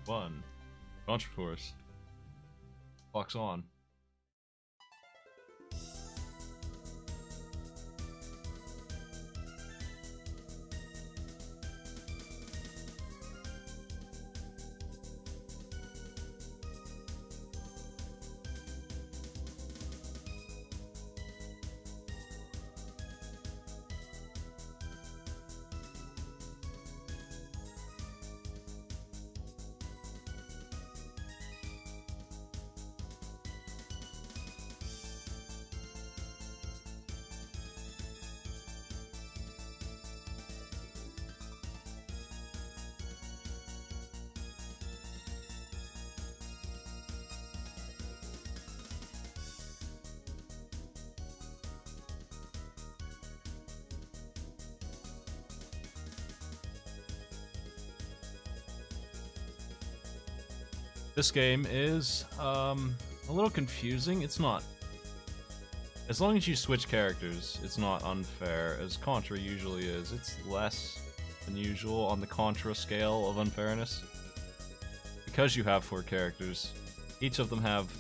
1. Contra Force. Clock's on. This game is a little confusing. It's not. As long as you switch characters, it's not unfair, as Contra usually is. It's less than usual on the Contra scale of unfairness. Because you have 4 characters, each of them have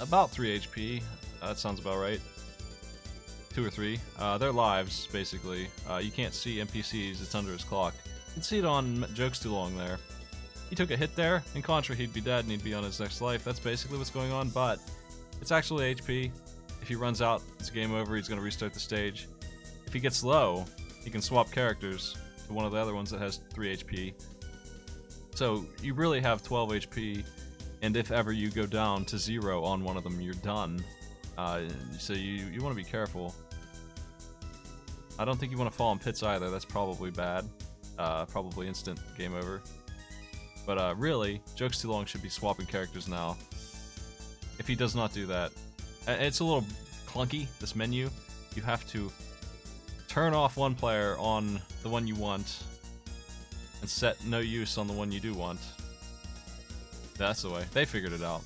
about 3 HP. That sounds about right. 2 or 3. They're lives, basically. You can't see NPCs, it's under his clock. You can see it on JokesTooLong there. He took a hit there. In Contra, he'd be dead and he'd be on his next life. That's basically what's going on, but it's actually HP. If he runs out, it's game over. He's going to restart the stage. If he gets low, he can swap characters to one of the other ones that has 3 HP. So you really have 12 HP, and if ever you go down to 0 on one of them, you're done. So you want to be careful. I don't think you want to fall in pits either. That's probably bad. Probably instant game over. But really, JokesTooLong should be swapping characters now. If he does not do that, it's a little clunky, this menu. You have to turn off one player on the one you want and set no use on the one you do want. That's the way. They figured it out.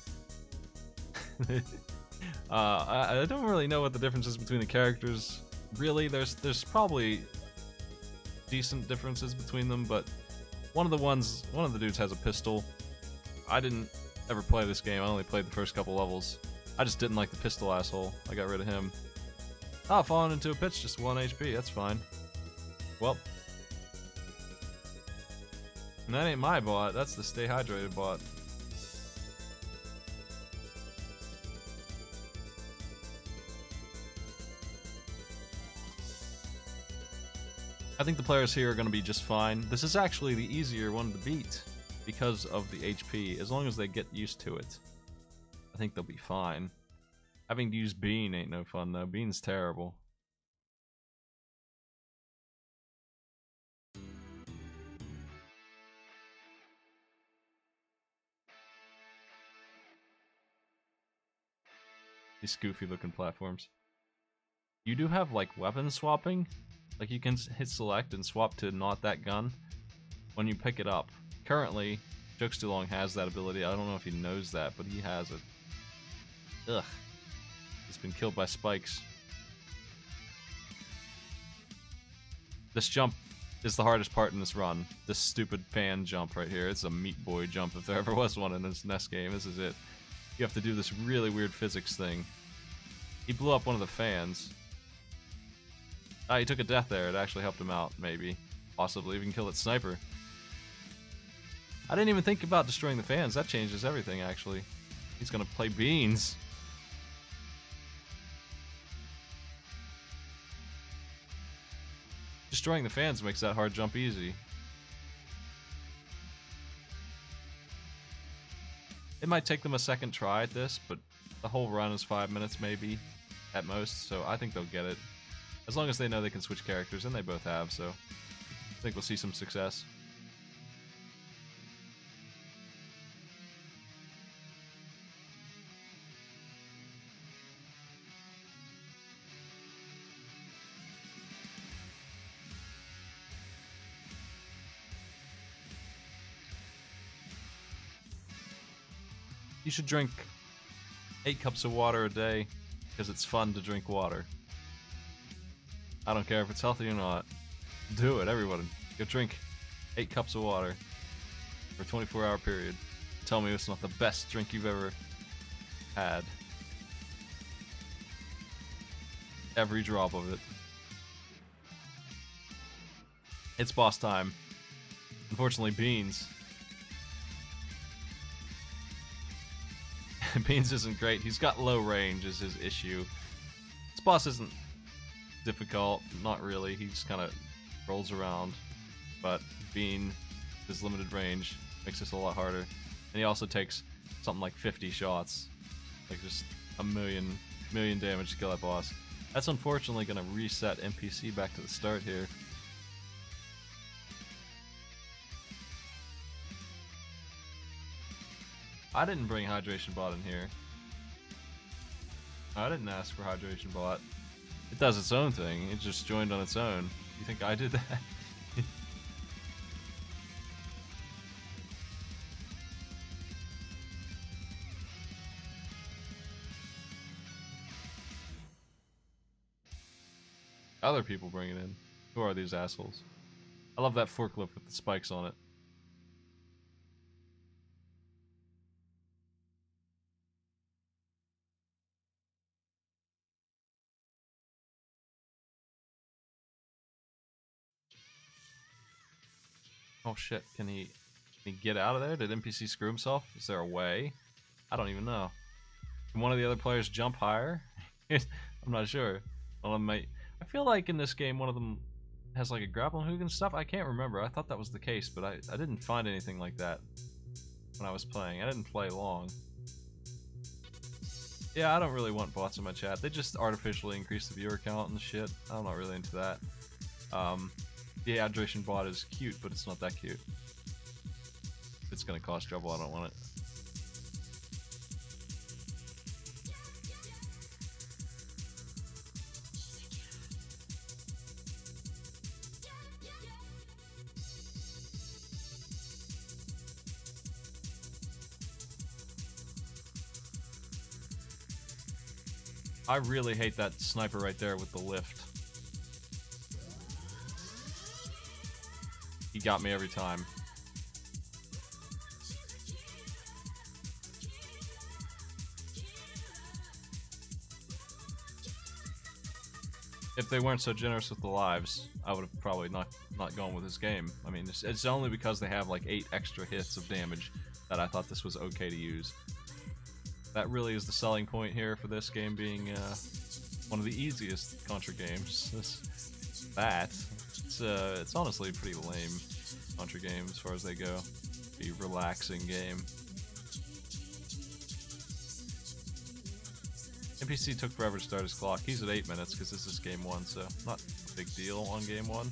I don't really know what the difference is between the characters. Really, there's probably decent differences between them, but one of the dudes has a pistol. I didn't ever play this game. I only played the first couple levels. I just didn't like the pistol asshole. I got rid of him. Oh, falling into a pitch, just 1 HP. That's fine. Well. And that ain't my bot. That's the Stay Hydrated bot. I think the players here are going to be just fine. This is actually the easier one to beat because of the HP, as long as they get used to it. I think they'll be fine. Having to use Bean ain't no fun though. Bean's terrible. These goofy looking platforms. You do have like weapon swapping. Like you can hit select and swap to not that gun when you pick it up. Currently, JokesTooLong has that ability. I don't know if he knows that, but he has it. Ugh. He's been killed by spikes. This jump is the hardest part in this run. This stupid fan jump right here. It's a Meat Boy jump if there ever was one in this NES game. This is it. You have to do this really weird physics thing. He blew up one of the fans. Ah, he took a death there. It actually helped him out, maybe. Possibly even kill that sniper. I didn't even think about destroying the fans. That changes everything, actually. He's gonna play beans. Destroying the fans makes that hard jump easy. It might take them a second try at this, but the whole run is 5 minutes maybe, at most, so I think they'll get it. As long as they know they can switch characters, and they both have, so I think we'll see some success. You should drink 8 cups of water a day, because it's fun to drink water. I don't care if it's healthy or not. Do it, everybody. Go drink 8 cups of water for a 24-hour period. Tell me it's not the best drink you've ever had. Every drop of it. It's boss time. Unfortunately, Beans. Beans isn't great. He's got low range is his issue. This boss isn't difficult. Not really. He just kind of rolls around. But Bean, his limited range, makes this a lot harder. And he also takes something like 50 shots. Like just a million damage to kill that boss. That's unfortunately going to reset NPC back to the start here. I didn't bring Hydration Bot in here. I didn't ask for Hydration Bot. It does its own thing. It just joined on its own. You think I did that? Other people bring it in. Who are these assholes? I love that forklift with the spikes on it. Oh shit, can he get out of there? Did NPC screw himself? Is there a way? I don't even know. Can one of the other players jump higher? I'm not sure. One of them might. I feel like in this game one of them has like a grappling hook and stuff. I can't remember. I thought that was the case, but I didn't find anything like that when I was playing. I didn't play long. Yeah, I don't really want bots in my chat. They just artificially increase the viewer count and shit. I'm not really into that. The hydration bot is cute, but it's not that cute. It's gonna cause trouble, I don't want it. I really hate that sniper right there with the lift. He got me every time. If they weren't so generous with the lives, I would have probably not gone with this game. I mean, it's only because they have like 8 extra hits of damage that I thought this was okay to use. That really is the selling point here for this game being one of the easiest Contra games. It's honestly a pretty lame Contra game as far as they go. A relaxing game. NPC took forever to start his clock. He's at 8 minutes because this is game 1, so not a big deal on game 1.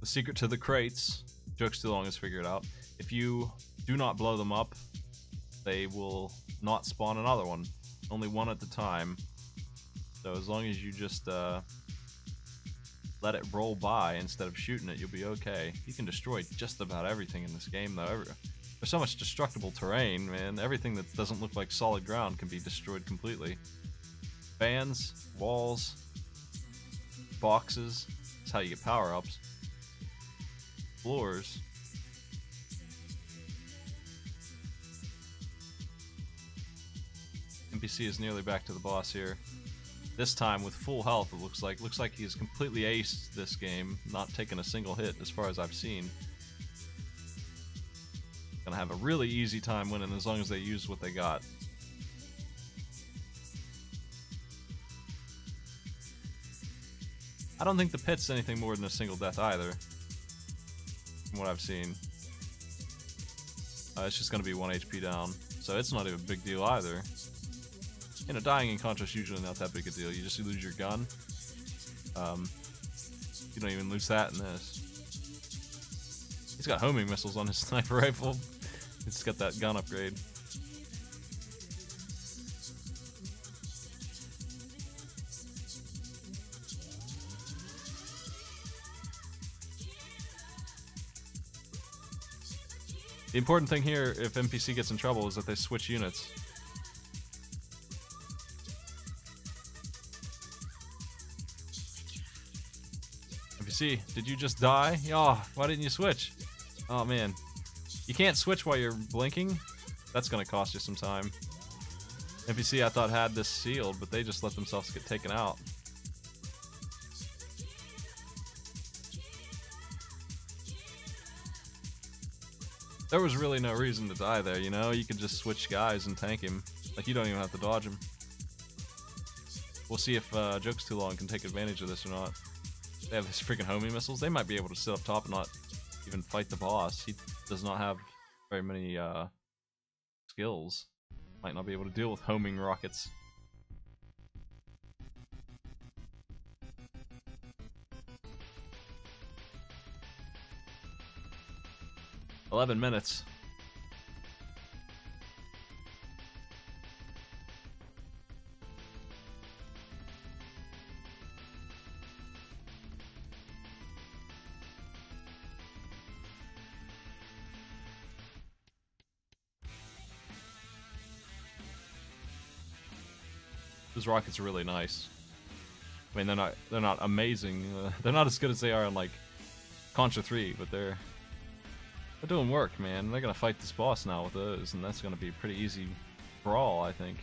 The secret to the crates, JokesTooLong has figured out. If you do not blow them up, they will not spawn another one. Only one at a time. So as long as you just let it roll by instead of shooting it, you'll be okay. You can destroy just about everything in this game, though. There's so much destructible terrain, man. Everything that doesn't look like solid ground can be destroyed completely. Fans, walls, boxes. That's how you get power-ups. Floors. NPC is nearly back to the boss here. This time with full health, it looks like. Looks like he's completely aced this game, not taken a single hit as far as I've seen. Gonna have a really easy time winning as long as they use what they got. I don't think the pit's anything more than a single death either. From what I've seen. It's just going to be 1 HP down. So it's not even a big deal either. You know, dying in Contra is usually not that big a deal. You just lose your gun. You don't even lose that in this. He's got homing missiles on his sniper rifle. He's got that gun upgrade. The important thing here, if NPC gets in trouble, is that they switch units. NPC, did you just die? Oh, why didn't you switch? Oh man. You can't switch while you're blinking? That's gonna cost you some time. NPC I thought had this sealed, but they just let themselves get taken out. There was really no reason to die there, you know? You could just switch guys and tank him. Like, you don't even have to dodge him. We'll see if JokesTooLong can take advantage of this or not. They have these freaking homing missiles. They might be able to sit up top and not even fight the boss. He does not have very many skills. Might not be able to deal with homing rockets. "11 minutes. Those rockets are really nice. I mean, they're not amazing. They're not as good as they are in like Contra 3, but they're doing work, man. They're gonna fight this boss now with those, and that's gonna be a pretty easy brawl, I think.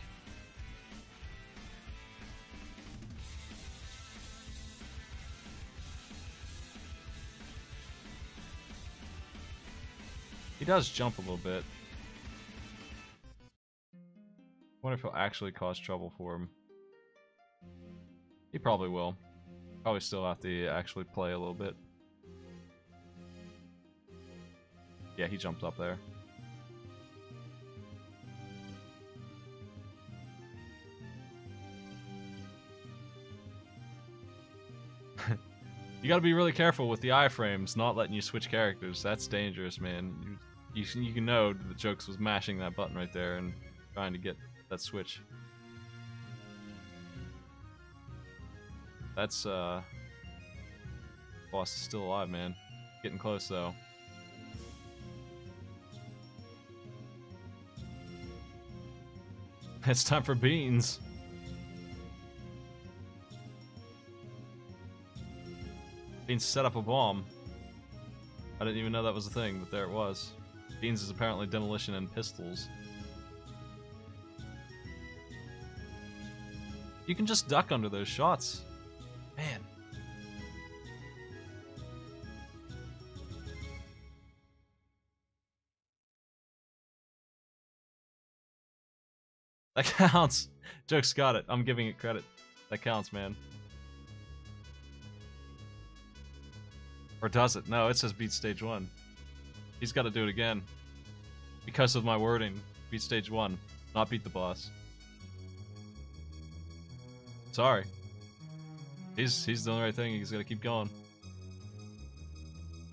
He does jump a little bit. Wonder if he'll actually cause trouble for him. He probably will. Probably still have to actually play a little bit. Yeah, he jumped up there. You gotta be really careful with the iframes, not letting you switch characters. That's dangerous, man. You can know that Jokes was mashing that button right there and trying to get that switch. That's, boss is still alive, man. Getting close, though. It's time for beans. Beans set up a bomb. I didn't even know that was a thing, but there it was. Beans is apparently demolition and pistols. You can just duck under those shots. Man. That counts. Jokes got it. I'm giving it credit. That counts, man. Or does it? No, it says beat stage 1. He's got to do it again. Because of my wording. Beat stage 1. Not beat the boss. Sorry. He's doing the right thing. He's got to keep going.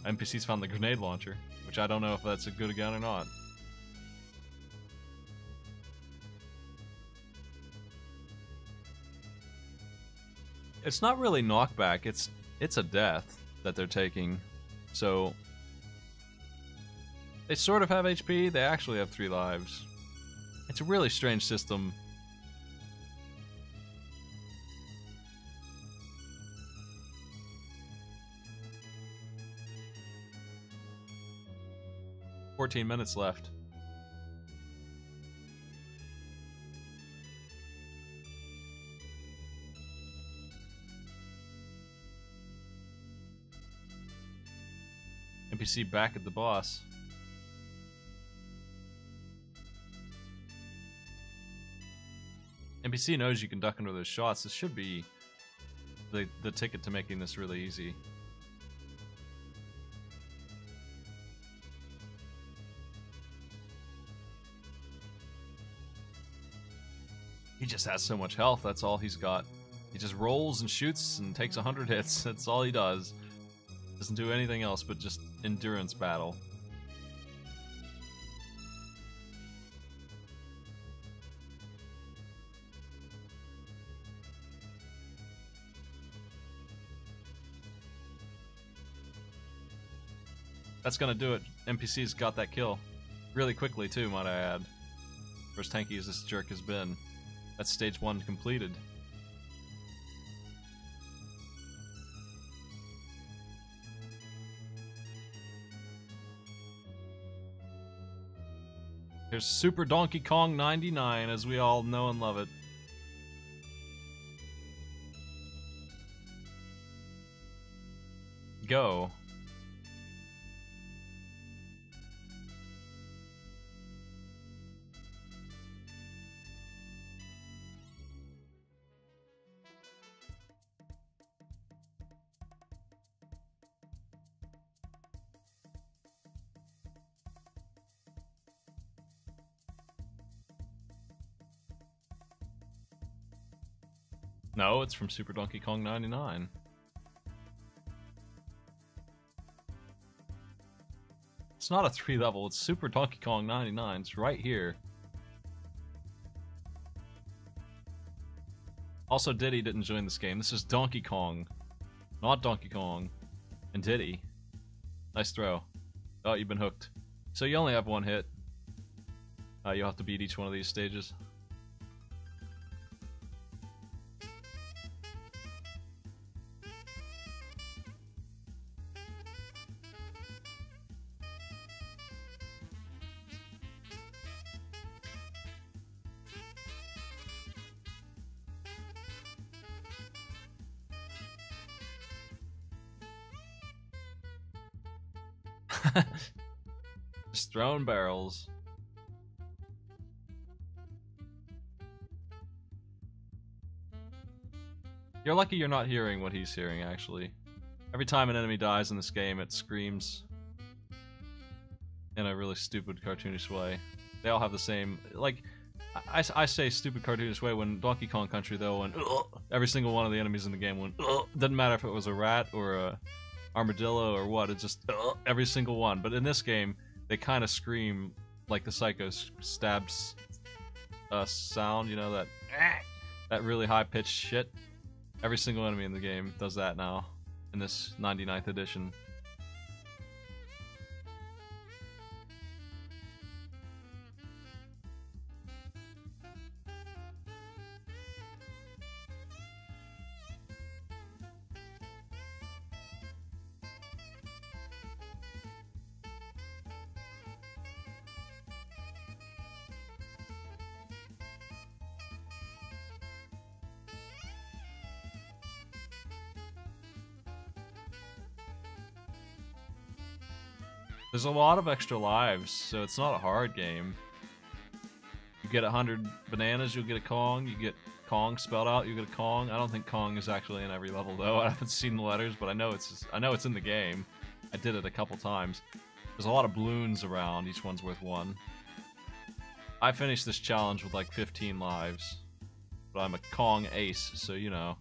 NPC's found the grenade launcher, which I don't know if that's a good gun or not. It's not really knockback. It's a death that they're taking. So they sort of have HP. They actually have 3 lives. It's a really strange system. "14 minutes left. NPC back at the boss. NPC knows you can duck under those shots. This should be the ticket to making this really easy. He just has so much health, that's all he's got. He just rolls and shoots and takes 100 hits. That's all he does. Doesn't do anything else but just endurance battle. That's gonna do it. NPC's got that kill. Really quickly, too, might I add. For as tanky as this jerk has been. That's stage 1 completed. Here's Super Donkey Kong 99, as we all know and love it. Go. No, it's from Super Donkey Kong 99. It's not a 3 level, it's Super Donkey Kong 99. It's right here. Also, Diddy didn't join this game. This is Donkey Kong, not Donkey Kong. And Diddy. Nice throw. Oh, you've been hooked. So you only have 1 hit. You'll have to beat each one of these stages. Just throwing barrels. You're lucky you're not hearing what he's hearing, actually. Every time an enemy dies in this game, it screams in a really stupid, cartoonish way. They all have the same... Like, I say stupid, cartoonish way when Donkey Kong Country, though, when every single one of the enemies in the game went... Doesn't matter if it was a rat or a armadillo or what, it's just every single one. But in this game, they kind of scream like the Psycho stabs sound, you know, that really high-pitched shit. Every single enemy in the game does that now, in this 99th edition. There's a lot of extra lives, so it's not a hard game. You get 100 bananas, you'll get a Kong. You get Kong spelled out, you get a Kong. I don't think Kong is actually in every level though. I haven't seen the letters, but I know it's in the game. I did it a couple times. There's a lot of balloons around. Each one's worth 1. I finished this challenge with like 15 lives, but I'm a Kong ace, so you know.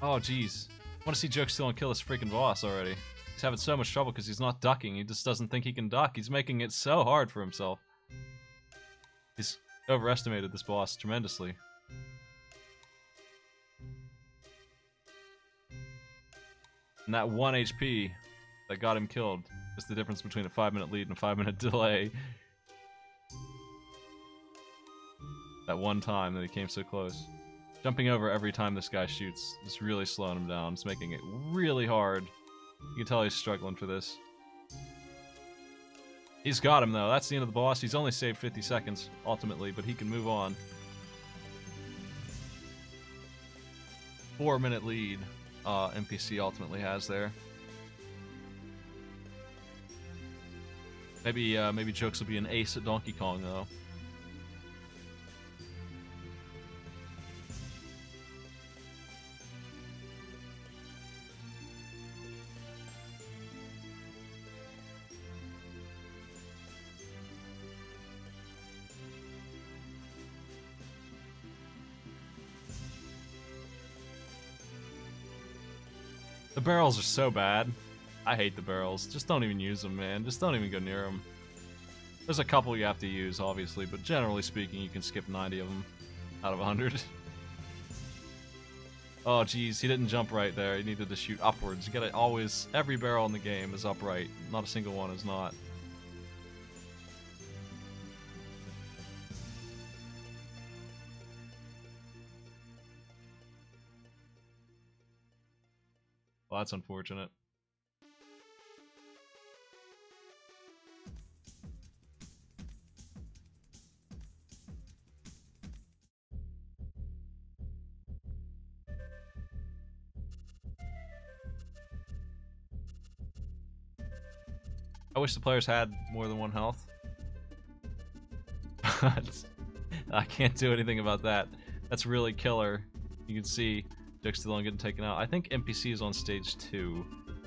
Oh, jeez. I want to see JokesTooLong kill this freaking boss already. He's having so much trouble because he's not ducking. He just doesn't think he can duck. He's making it so hard for himself. He's overestimated this boss tremendously. And that 1 HP that got him killed is the difference between a 5-minute lead and a 5-minute delay. That one time that he came so close. Jumping over every time this guy shoots is really slowing him down. It's making it really hard. You can tell he's struggling for this. He's got him, though. That's the end of the boss. He's only saved 50 seconds, ultimately, but he can move on. 4-minute lead NPC ultimately has there. Maybe Jokes will be an ace at Donkey Kong, though. The barrels are so bad. I hate the barrels. Just don't even use them, man. Just don't even go near them. There's a couple you have to use, obviously, but generally speaking, you can skip 90 of them out of 100. Oh, geez, he didn't jump right there. He needed to shoot upwards. You gotta always... Every barrel in the game is upright. Not a single one is not. Well, that's unfortunate. I wish the players had more than one health. But I can't do anything about that. That's really killer. You can see JokesTooLong getting taken out. I think NPC is on stage 2,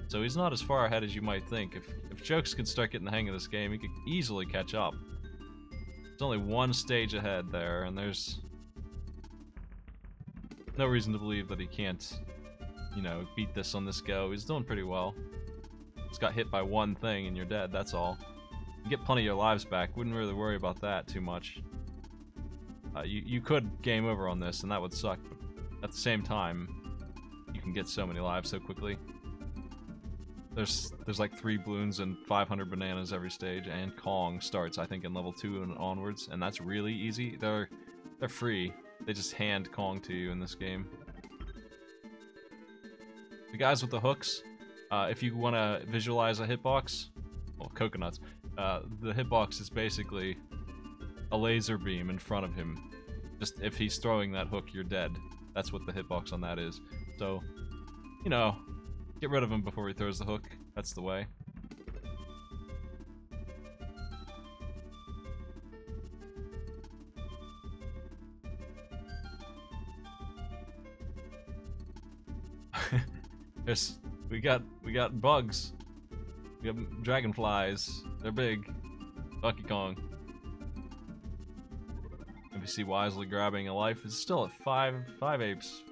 so he's not as far ahead as you might think. If Jokes can start getting the hang of this game, he could easily catch up. There's only one stage ahead there, and there's no reason to believe that he can't, you know, beat this on this go. He's doing pretty well. Just got hit by one thing and you're dead, that's all. You get plenty of your lives back, wouldn't really worry about that too much. You could game over on this and that would suck, but at the same time, you can get so many lives so quickly. There's like 3 balloons and 500 bananas every stage, and Kong starts, I think, in level 2 and onwards, and that's really easy. They're free. They just hand Kong to you in this game. The guys with the hooks, if you want to visualize a hitbox, well, coconuts, the hitbox is basically a laser beam in front of him. Just if he's throwing that hook, you're dead. That's what the hitbox on that is. So, you know, get rid of him before he throws the hook. That's the way. We got bugs. We got dragonflies. They're big. Donkey Kong. NPC wisely grabbing a life. It's still at 5 apes.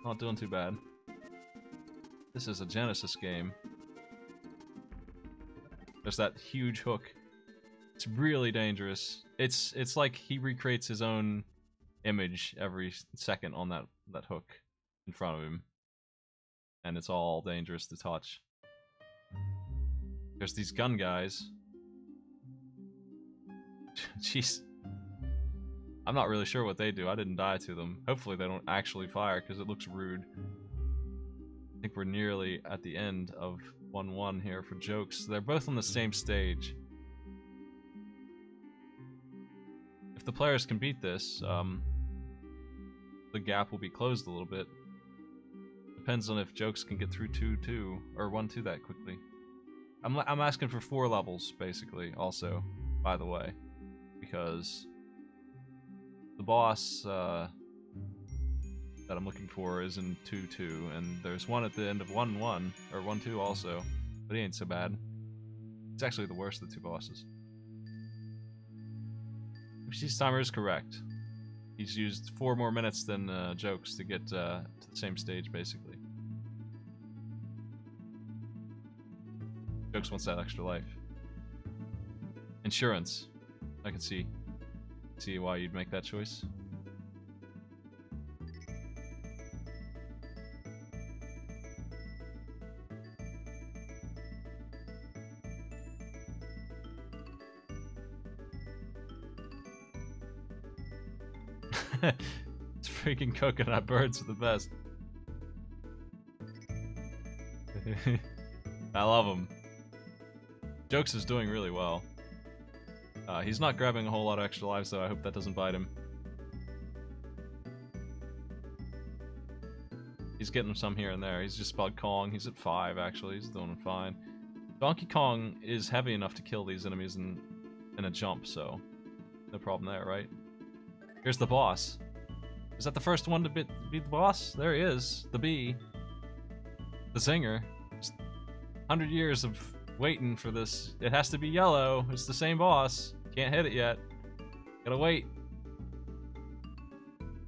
Not doing too bad. This is a Genesis game. There's that huge hook. It's really dangerous. It's like he recreates his own image every second on that hook in front of him. And it's all dangerous to touch. There's these gun guys. Jeez. I'm not really sure what they do. I didn't die to them. Hopefully they don't actually fire, because it looks rude. I think we're nearly at the end of 1-1 here for Jokes. They're both on the same stage. If the players can beat this, the gap will be closed a little bit. Depends on if Jokes can get through 2-2 or 1-2 that quickly. I'm asking for 4 levels basically. Also, by the way, because the boss that I'm looking for is in 2-2, and there's one at the end of 1-1 or 1-2 also, but he ain't so bad. It's actually the worst of the 2 bosses. NPC's timer is correct. He's used 4 more minutes than Jokes to get to the same stage, basically. Jokes wants that extra life. Insurance. I can see why you'd make that choice. It's freaking coconut birds are the best. I love them. Jokes is doing really well. He's not grabbing a whole lot of extra lives, though. I hope that doesn't bite him. He's getting some here and there. He's just about Kong. He's at 5, actually. He's doing fine. Donkey Kong is heavy enough to kill these enemies in a jump, so no problem there, right? Here's the boss. Is that the first one to beat the boss? There he is. The bee. The singer. Just 100 years of waiting for this. It has to be yellow. It's the same boss. Can't hit it yet. Gotta wait.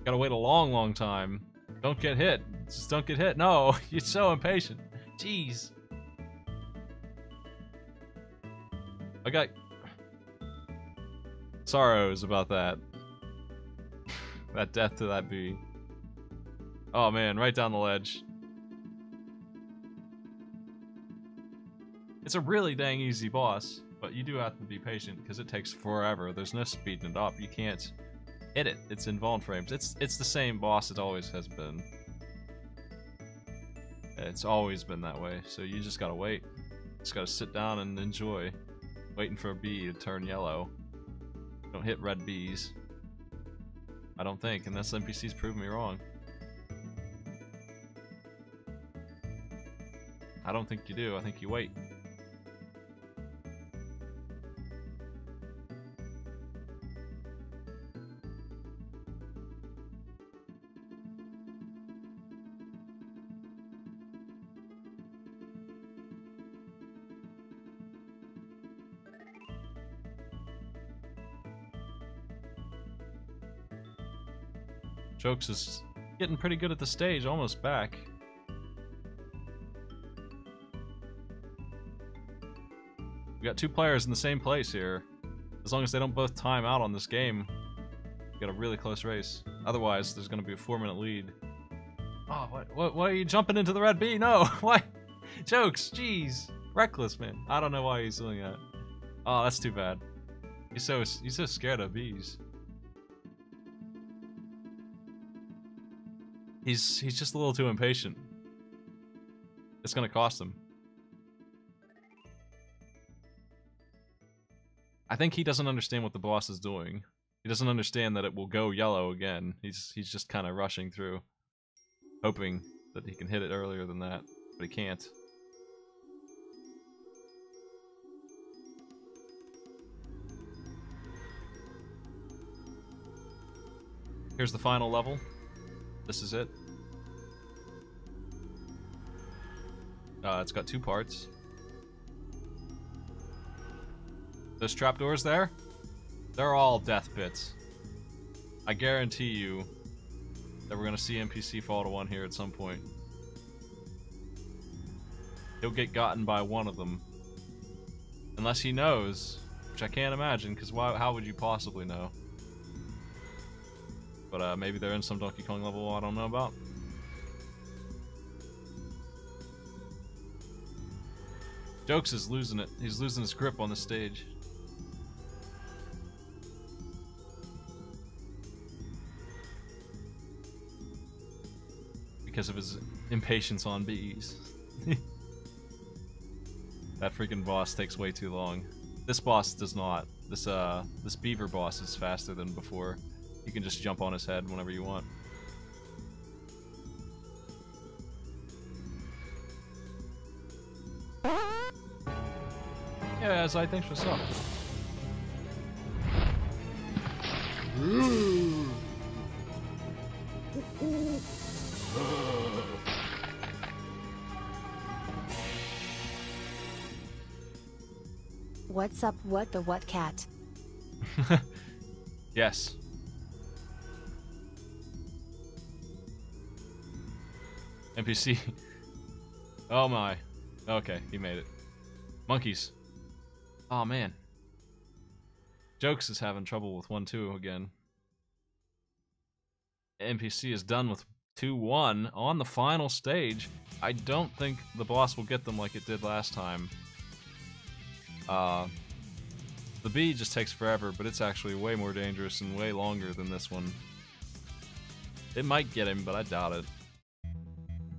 Gotta wait a long, long time. Don't get hit. Just don't get hit. No, you're so impatient. Jeez. I got sorrows about that. That death to that bee. Oh man, right down the ledge. It's a really dang easy boss, but you do have to be patient because it takes forever. There's no speeding it up. You can't hit it. It's in Vaughn frames. It's the same boss it always has been. It's always been that way, so you just gotta wait. Just gotta sit down and enjoy. Waiting for a bee to turn yellow. Don't hit red bees. I don't think, unless NPCs prove me wrong. I don't think you do. I think you wait. Jokes is getting pretty good at the stage, almost back. We got 2 players in the same place here. As long as they don't both time out on this game, we got a really close race. Otherwise, there's going to be a 4-minute lead. Oh, why are you jumping into the red bee? No, why? Jokes, jeez. Reckless, man. I don't know why he's doing that. Oh, that's too bad. He's so scared of bees. He's just a little too impatient. It's gonna cost him. I think he doesn't understand what the boss is doing. He doesn't understand that it will go yellow again. He's just kind of rushing through, hoping that he can hit it earlier than that, but he can't. Here's the final level. This is it. It's got 2 parts. Those trapdoors there, they're all death pits. I guarantee you that we're gonna see NPC fall to one here at some point. He'll get gotten by one of them. Unless he knows, which I can't imagine, because how would you possibly know? But maybe they're in some Donkey Kong level I don't know about. Jokes is losing it. He's losing his grip on the stage. Because of his impatience on bees. That freaking boss takes way too long. This boss does not. This beaver boss is faster than before. You can just jump on his head whenever you want. Yeah, as I think for some. What's up, what the what cat? Yes. NPC. Oh my. Okay, he made it. Monkeys. Oh man. Jokes is having trouble with 1-2 again. NPC is done with 2-1 on the final stage. I don't think the boss will get them like it did last time. The bee just takes forever, but it's actually way more dangerous and way longer than this one. It might get him, but I doubt it.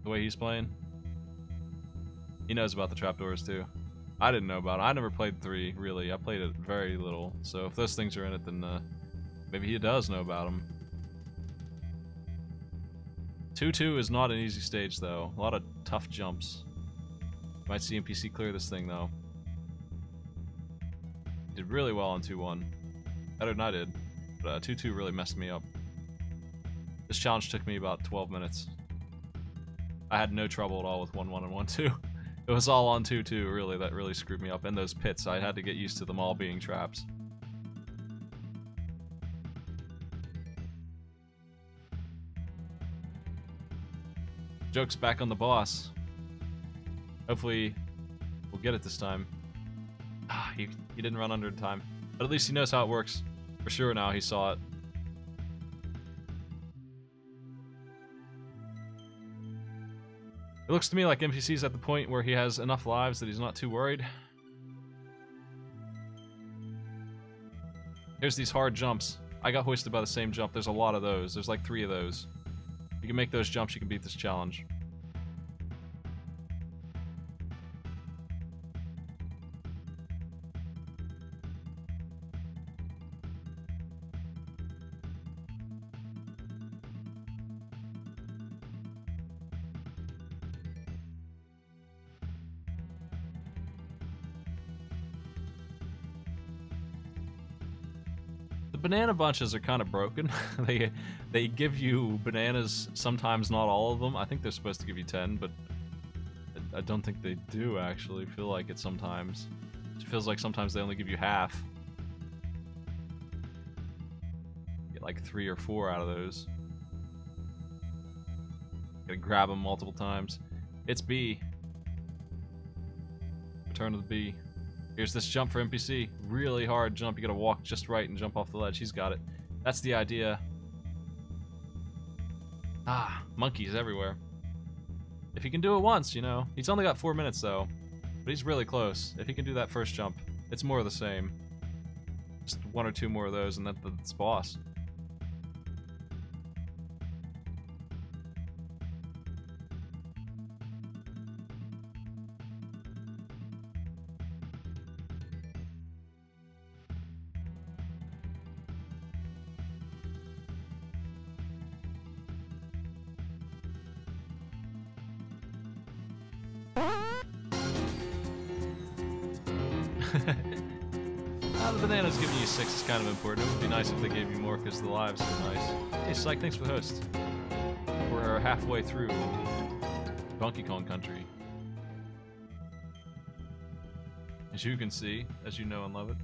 The way he's playing. He knows about the trapdoors too. I didn't know about it. I never played 3, really. I played it very little. So if those things are in it, then maybe he does know about them. 2-2 is not an easy stage, though. A lot of tough jumps. Might see NPC clear this thing, though. Did really well on 2-1. Better than I did. But 2-2 really messed me up. This challenge took me about 12 minutes. I had no trouble at all with 1-1 and 1-2. It was all on 2-2, really, that really screwed me up. And those pits, I had to get used to them all being traps. Joke's back on the boss. Hopefully, we'll get it this time. He didn't run under in time. But at least he knows how it works. For sure now, he saw it. It looks to me like NPC's at the point where he has enough lives that he's not too worried. Here's these hard jumps. I got hoisted by the same jump. There's a lot of those. There's like 3 of those. You can make those jumps, you can beat this challenge. Banana bunches are kind of broken. they give you bananas, sometimes not all of them. I think they're supposed to give you 10, but I don't think they do actually. Feel like it sometimes. It feels like sometimes they only give you half. You get like 3 or 4 out of those. Gotta grab them multiple times. It's B. Return to the B. Here's this jump for NPC. Really hard jump. You gotta walk just right and jump off the ledge. He's got it. That's the idea. Ah, monkeys everywhere. If he can do it once, you know. He's only got 4 minutes though. But he's really close. If he can do that first jump, it's more of the same. Just 1 or 2 more of those and that's boss. The bananas giving you 6 is kind of important. It would be nice if they gave you more because the lives are nice. Hey, Psych, thanks for the host. We're halfway through Donkey Kong Country. As you can see, as you know and love it.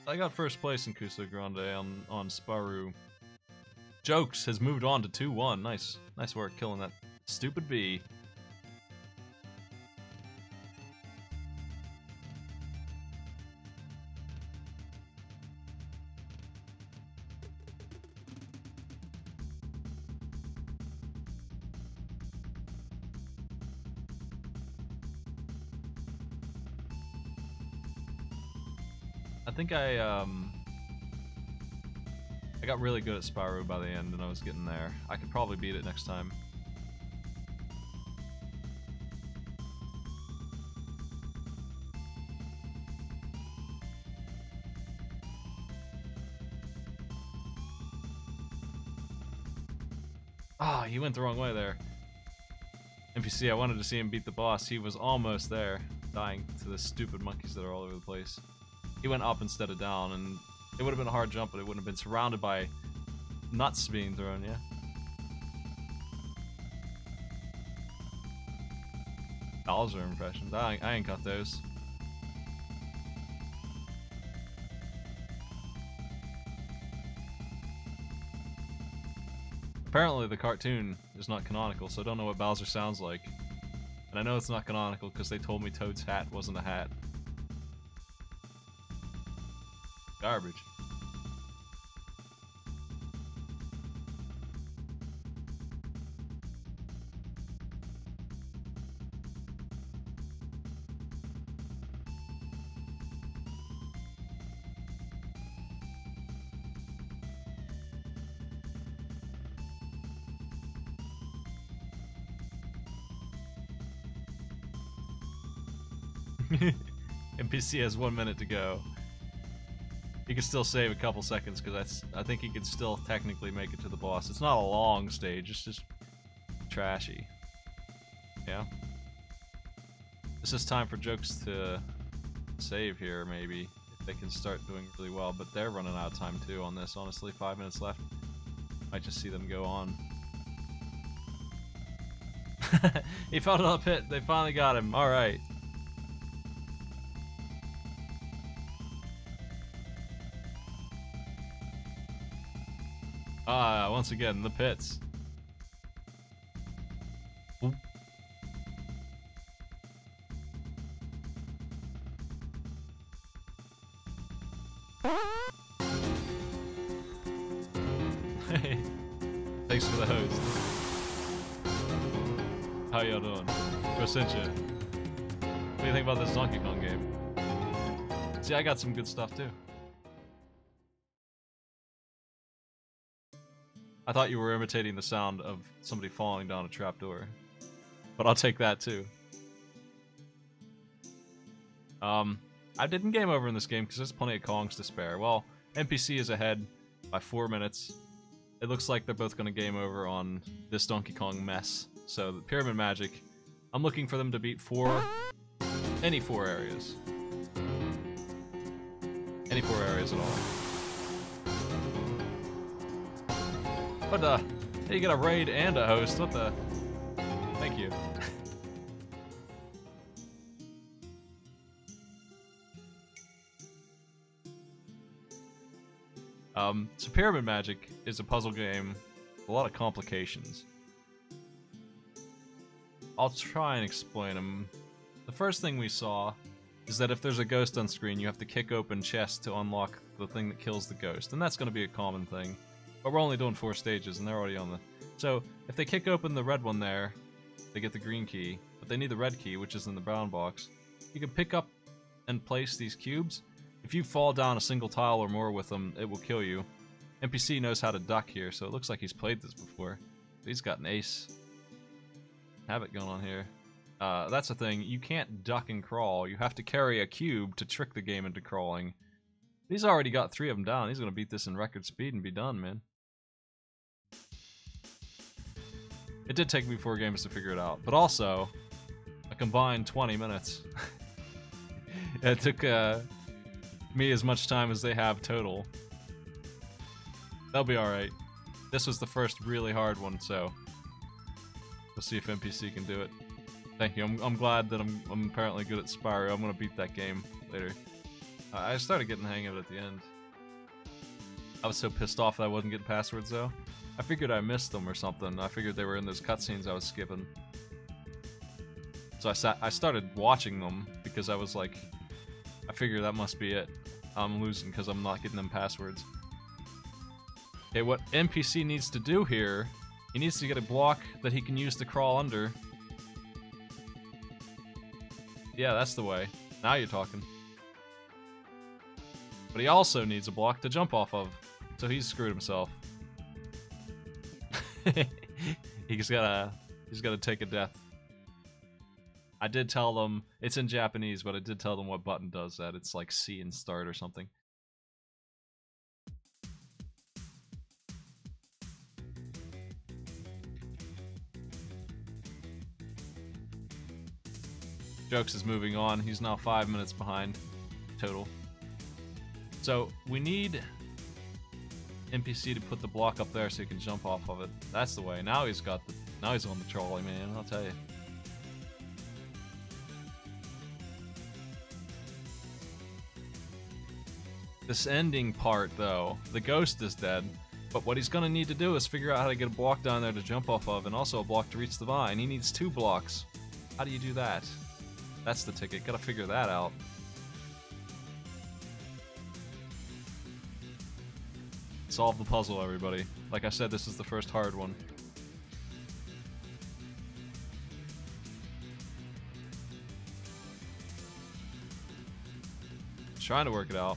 I got first place in Kusa Grande on Sparu. Jokes has moved on to 2-1. Nice work killing that stupid bee. I think I got really good at Spyro by the end and I was getting there. I could probably beat it next time. Ah, he went the wrong way there. NPC, I wanted to see him beat the boss. He was almost there, dying to the stupid monkeys that are all over the place. He went up instead of down, and it would have been a hard jump, but it wouldn't have been surrounded by nuts being thrown, yeah? Bowser impressions. I ain't got those. Apparently the cartoon is not canonical, so I don't know what Bowser sounds like. And I know it's not canonical because they told me Toad's hat wasn't a hat. Garbage. NPC has 1 minute to go. He can still save a couple seconds because I think he can still technically make it to the boss. It's not a long stage, it's just trashy. Yeah. This is time for Jokes to save here, maybe, if they can start doing really well, but they're running out of time too on this, honestly. 5 minutes left. Might just see them go on. He fell in a pit. They finally got him. Alright. Ah, once again, the pits. Oop. Hey, thanks for the host. How y'all doing? Who sent you? What do you think about this Donkey Kong game? See, I got some good stuff too. I thought you were imitating the sound of somebody falling down a trapdoor, but I'll take that too. I didn't game over in this game because there's plenty of Kongs to spare. Well, NPC is ahead by 4 minutes. It looks like they're both going to game over on this Donkey Kong mess. So, the Pyramid Magic, I'm looking for them to beat any 4 areas. Any 4 areas at all. But, hey, you get a raid and a host. What the? Thank you. So Pyramid Magic is a puzzle game with a lot of complications. I'll try and explain them. The first thing we saw is that if there's a ghost on screen, you have to kick open chests to unlock the thing that kills the ghost, and that's going to be a common thing. But we're only doing 4 stages, and they're already on the... So, if they kick open the red one there, they get the green key, but they need the red key, which is in the brown box. You can pick up and place these cubes. If you fall down a single tile or more with them, it will kill you. NPC knows how to duck here, so it looks like he's played this before. He's got an ace. Have it going on here. That's the thing, you can't duck and crawl. You have to carry a cube to trick the game into crawling. He's already got 3 of them down. He's going to beat this in record speed and be done, man. It did take me 4 games to figure it out, but also a combined 20 minutes. It took me as much time as they have total. They'll be alright. This was the first really hard one, so we'll see if NPC can do it. Thank you. I'm glad that I'm apparently good at Spyro. I'm gonna beat that game later. I started getting the hang of it at the end. I was so pissed off that I wasn't getting passwords though. I figured I missed them or something. I figured they were in those cutscenes I was skipping. So I started watching them because I was like, I figured that must be it. I'm losing because I'm not getting them passwords. Okay, what NPC needs to do here, he needs to get a block that he can use to crawl under. Yeah, that's the way. Now you're talking. But he also needs a block to jump off of, so he's screwed himself. He's gotta take a death. I did tell them, it's in Japanese, but I did tell them what button does that. It's like C and start or something. Jokes is moving on. He's now 5 minutes behind total. So we need NPC to put the block up there so he can jump off of it. That's the way. Now he's got the. Now he's on the trolley, man. I'll tell you. This ending part, though, the ghost is dead. But what he's gonna need to do is figure out how to get a block down there to jump off of, and also a block to reach the vine. He needs 2 blocks. How do you do that? That's the ticket. Gotta figure that out. Solve the puzzle, everybody. Like I said, this is the first hard one. Trying to work it out.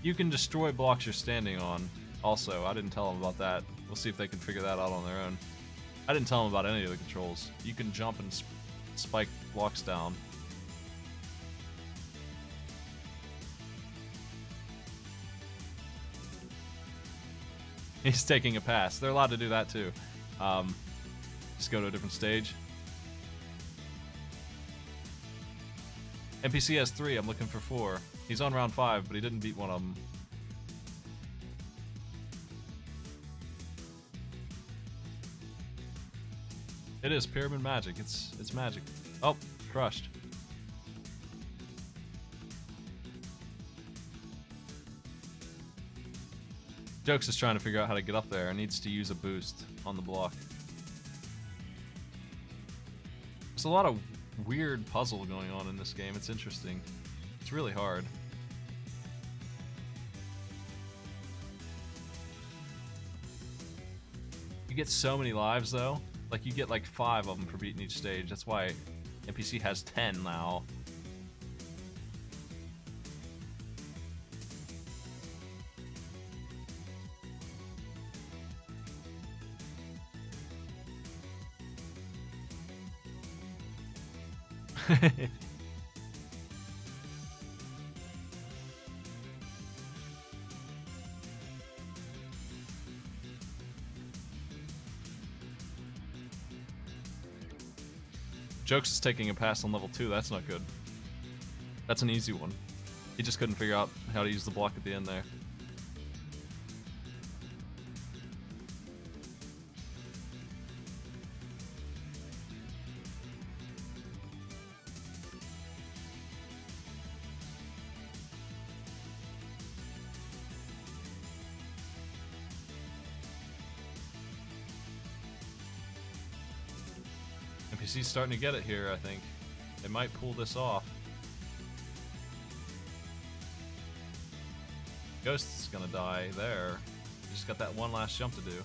You can destroy blocks you're standing on. Also, I didn't tell them about that. We'll see if they can figure that out on their own. I didn't tell them about any of the controls. You can jump and spike blocks down. He's taking a pass. They're allowed to do that too. Just go to a different stage. NPC has 3. I'm looking for 4. He's on round 5, but he didn't beat one of them. It is Pyramid Magic. It's magic. Oh, crushed. Jokes is trying to figure out how to get up there and needs to use a boost on the block. There's a lot of weird puzzle going on in this game. It's interesting. It's really hard. You get so many lives though. Like you get like 5 of them for beating each stage. That's why NPC has 10 now. Jokes is taking a pass on level 2, that's not good. That's an easy one. He just couldn't figure out how to use the block at the end there. NPC's starting to get it here, I think. They might pull this off. Ghost's gonna die there. He just got that one last jump to do.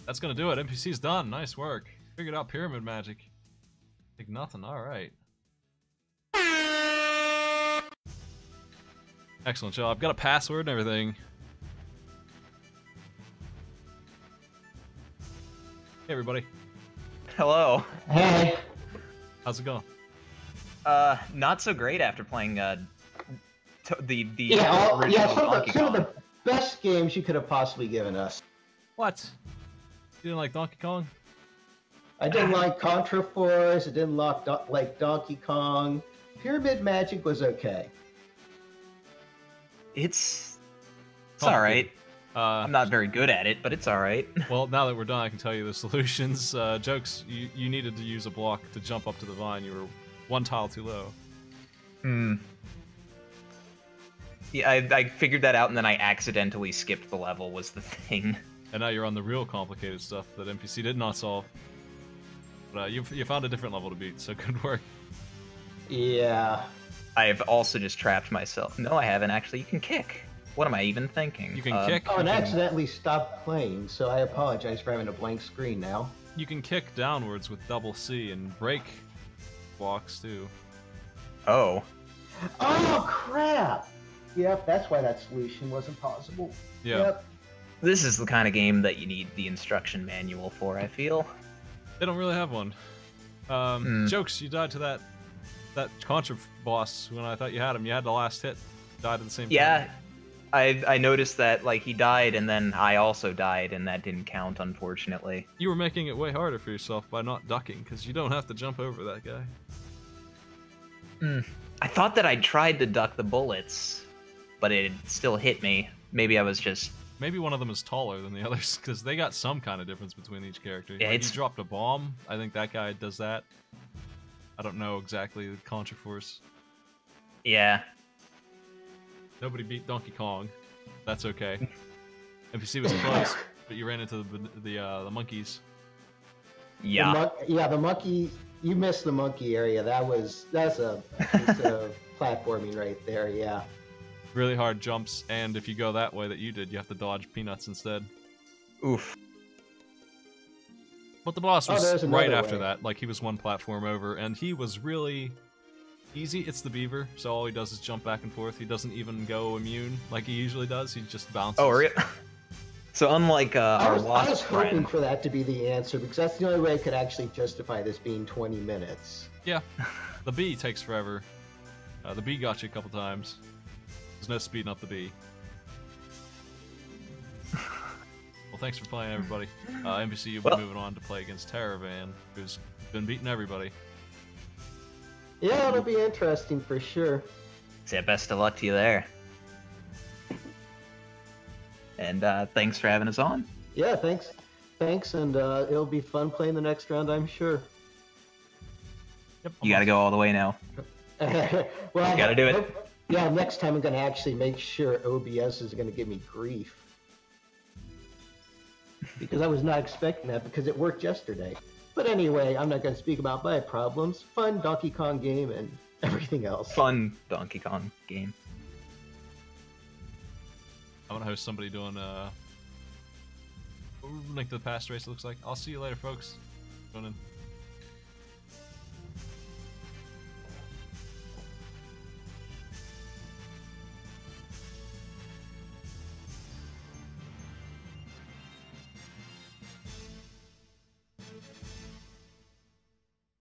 That's gonna do it. NPC's done. Nice work. Figured out pyramid magic. Like nothing. Alright. Excellent job. Got a password and everything. Hey everybody. Hello. Hey. How's it going? Not so great after playing the Yeah, original some Donkey of Kong. the best games you could have possibly given us. What? You didn't like Donkey Kong? I didn't like Contra Force. I didn't like Donkey Kong. Pyramid Magic was okay. It's Oh, all right. Uh, I'm not very good at it, but it's all right. Well, now that we're done, I can tell you the solutions. Jokes, you needed to use a block to jump up to the vine. You were one tile too low. Hmm. Yeah, I figured that out, and then I accidentally skipped the level. Was the thing. And now you're on the real complicated stuff that NPC did not solve. But you found a different level to beat, so good work. Yeah. I've also just trapped myself. No, I haven't actually. You can kick. What am I even thinking? You can kick. Oh, and you I can, accidentally stopped playing, so I apologize for having a blank screen now. you can kick downwards with double C and break blocks too. Oh. Oh, crap! Yep, that's why that solution wasn't possible. Yeah. Yep. This is the kind of game that you need the instruction manual for, I feel. They don't really have one. Jokes, you died to that Contra boss when I thought you had him. You had the last hit. Died at the same time. Yeah, I noticed that, like, he died, and then I also died, and that didn't count, unfortunately. You were making it way harder for yourself by not ducking, because you don't have to jump over that guy. I thought that I tried to duck the bullets, but it still hit me. Maybe I was just... Maybe one of them is taller than the others, because they got some kind of difference between each character. Yeah, like, it's... he dropped a bomb. I think that guy does that. I don't know exactly the Contra Force. Yeah. Nobody beat Donkey Kong. That's okay. NPC was close, but you ran into the monkeys. Yeah. The monkey. You missed the monkey area. That's a piece of platforming right there. Yeah. Really hard jumps, and if you go that way that you did, you have to dodge peanuts instead. Oof. But the boss was there's right another after way. that. Like, he was one platform over, and he was really easy. It's the beaver, so all he does is jump back and forth. He doesn't even go immune like he usually does. He just bounces. Oh, really? So unlike I our was lost hoping friend... for that to be the answer because that's the only way I could actually justify this being 20 minutes. Yeah. The bee takes forever. The bee got you a couple times. There's no speeding up the bee. Well, thanks for playing, everybody. NPC, you'll be moving on to play against Terravan, who's been beating everybody. Yeah, it'll be interesting for sure. So best of luck to you there. And thanks for having us on. Yeah, thanks, and it'll be fun playing the next round, I'm sure. Yep. You gotta go all the way now. Well, You gotta do it. Yeah, next time I'm going to actually make sure OBS is going to give me grief. Because I was not expecting that because it worked yesterday. But anyway, I'm not going to speak about my problems. Fun Donkey Kong game and everything else. Fun Donkey Kong game. I want to host somebody doing like the past race looks like. I'll see you later, folks. Going in.